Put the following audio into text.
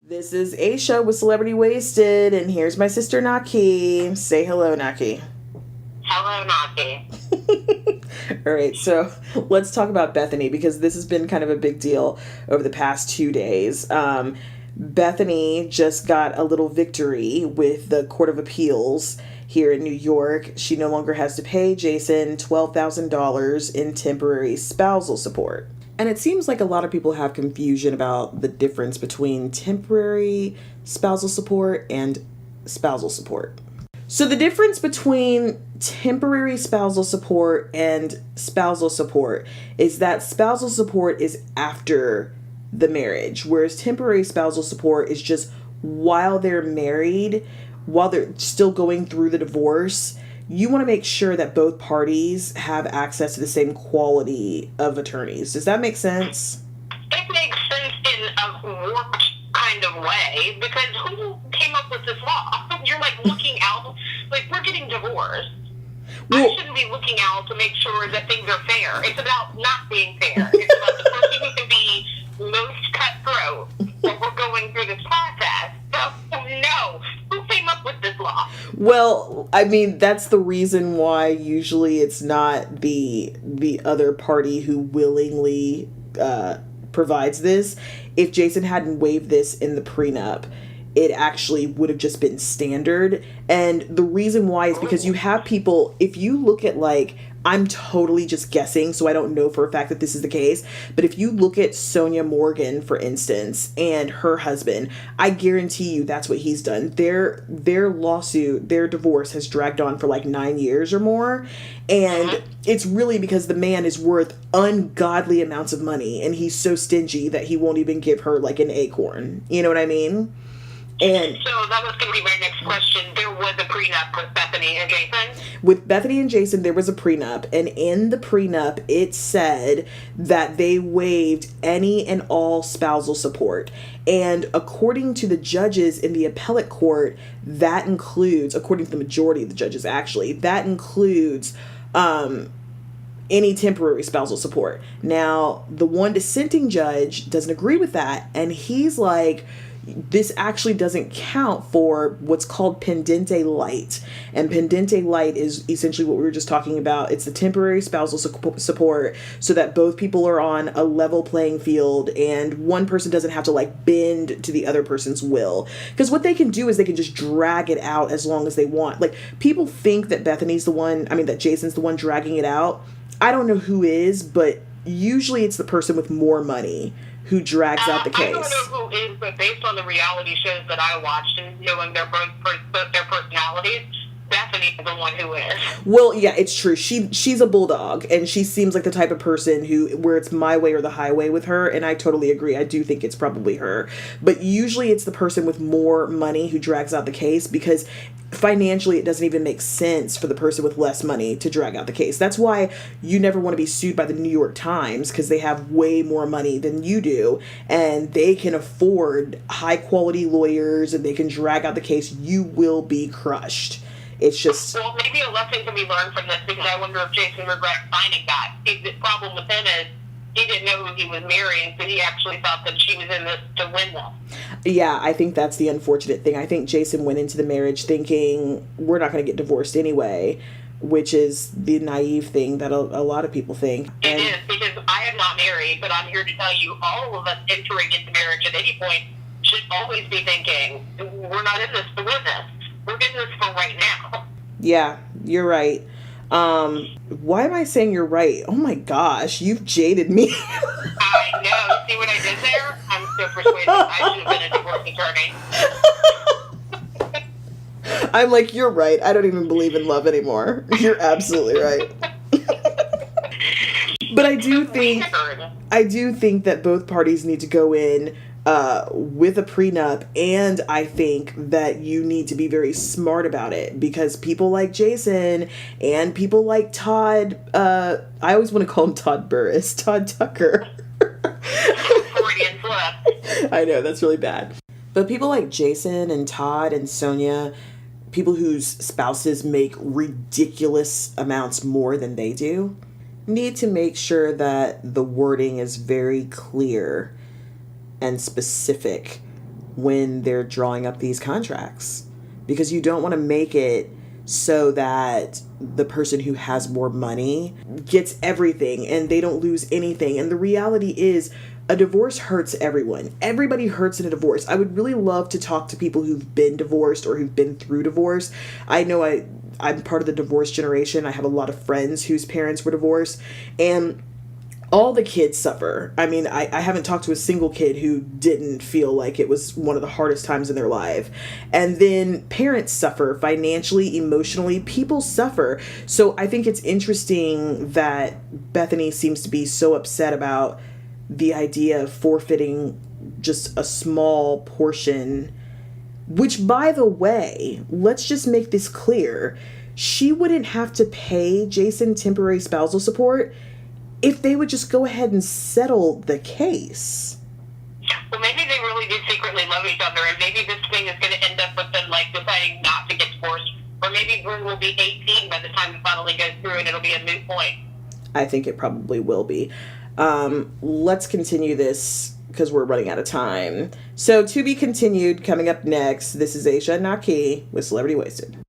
This is Aisha with Celebrity Wasted, and here's my sister Naki. Say hello, Naki. Hello, Naki. All right, so let's talk about Bethenny because this has been kind of a big deal over the past 2 days. Bethenny just got a little victory with the Court of Appeals here in New York. She no longer has to pay Jason $12,000 in temporary spousal support. And it seems like a lot of people have confusion about the difference between temporary spousal support and spousal support. So the difference between temporary spousal support and spousal support is that spousal support is after the marriage, whereas temporary spousal support is just while they're married, while they're still going through the divorce. You want to make sure that both parties have access to the same quality of attorneys. Does that make sense? It makes sense in a warped kind of way, because who came up with this law? You're like looking out, like we're getting divorced. Well, I shouldn't be looking out to make sure that things are fair. It's about not being fair. It's about the person who can be most cutthroat when we're going through this process. So, no. Who came up with this law? well, I mean, that's the reason why usually it's not the other party who willingly provides this. If Jason hadn't waived this in the prenup, it actually would have just been standard. And the reason why is because you have people, if you look at like, I'm totally just guessing, so I don't know for a fact that this is the case, but if you look at Sonia Morgan, for instance, and her husband, I guarantee you that's what he's done. Their lawsuit, their divorce has dragged on for like 9 years or more, and it's really because the man is worth ungodly amounts of money, and he's so stingy that he won't even give her like an acorn. You know what I mean? And so that was going to be my next question. There was a prenup with Bethenny and Jason? With Bethenny and Jason, there was a prenup. And in the prenup, it said that they waived any and all spousal support. And according to the judges in the appellate court, that includes, according to the majority of the judges actually, that includes any temporary spousal support. Now, the one dissenting judge doesn't agree with that. And he's like, this actually doesn't count for what's called pendente light. And pendente light is essentially what we were just talking about. It's the temporary spousal support so that both people are on a level playing field and one person doesn't have to like bend to the other person's will. Because what they can do is they can just drag it out as long as they want. Like, people think that that Jason's the one dragging it out. I don't know who is, but usually it's the person with more money who drags out the case. I don't know who is, but based on the reality shows that I watched and knowing their personalities, Bethenny is the one who is. Well, yeah, it's true. She's a bulldog, and she seems like the type of person where it's my way or the highway with her, and I totally agree. I do think it's probably her. But usually it's the person with more money who drags out the case, because financially it doesn't even make sense for the person with less money to drag out the case. That's why you never want to be sued by the New York Times, because they have way more money than you do, and they can afford high quality lawyers, and they can drag out the case. You will be crushed. It's just... Well, maybe a lesson can be learned from this, because I wonder if Jason regrets finding that. The problem with him is he didn't know who he was marrying, so he actually thought that she was in this to win this. Yeah, I think that's the unfortunate thing. I think Jason went into the marriage thinking, we're not going to get divorced anyway, which is the naive thing that a lot of people think. It is, because I am not married, but I'm here to tell you, all of us entering into marriage at any point should always be thinking, we're not in this to win this. We're in this for right now. Yeah, you're right. Why am I saying you're right? Oh my gosh, you've jaded me. I know. See what I did there? I'm so persuaded. I should have been a divorce attorney. I'm like, you're right. I don't even believe in love anymore. You're absolutely right. But I do think that both parties need to go in with a prenup, and I think that you need to be very smart about it, because people like Jason and people like Todd, I always want to call him Todd Burris, Todd Tucker. I know, that's really bad. But people like Jason and Todd and Sonia, people whose spouses make ridiculous amounts more than they do, need to make sure that the wording is very clear and specific when they're drawing up these contracts, because you don't want to make it so that the person who has more money gets everything and they don't lose anything. And the reality is, a divorce hurts everyone. Everybody hurts in a divorce. I would really love to talk to people who've been divorced or who've been through divorce. I know I'm part of the divorce generation. I have a lot of friends whose parents were divorced, and all the kids suffer. I mean, I haven't talked to a single kid who didn't feel like it was one of the hardest times in their life. And then parents suffer financially, emotionally, people suffer. So I think it's interesting that Bethenny seems to be so upset about the idea of forfeiting just a small portion, which, by the way, let's just make this clear. She wouldn't have to pay Jason temporary spousal support if they would just go ahead and settle the case. Well, maybe they really do secretly love each other, and maybe this thing is going to end up with them, like, deciding not to get divorced. Or maybe Bruce will be 18 by the time it finally goes through, and it'll be a moot point. I think it probably will be. Let's continue this because we're running out of time. So, to be continued, coming up next, this is Asia Naki with Celebrity Wasted.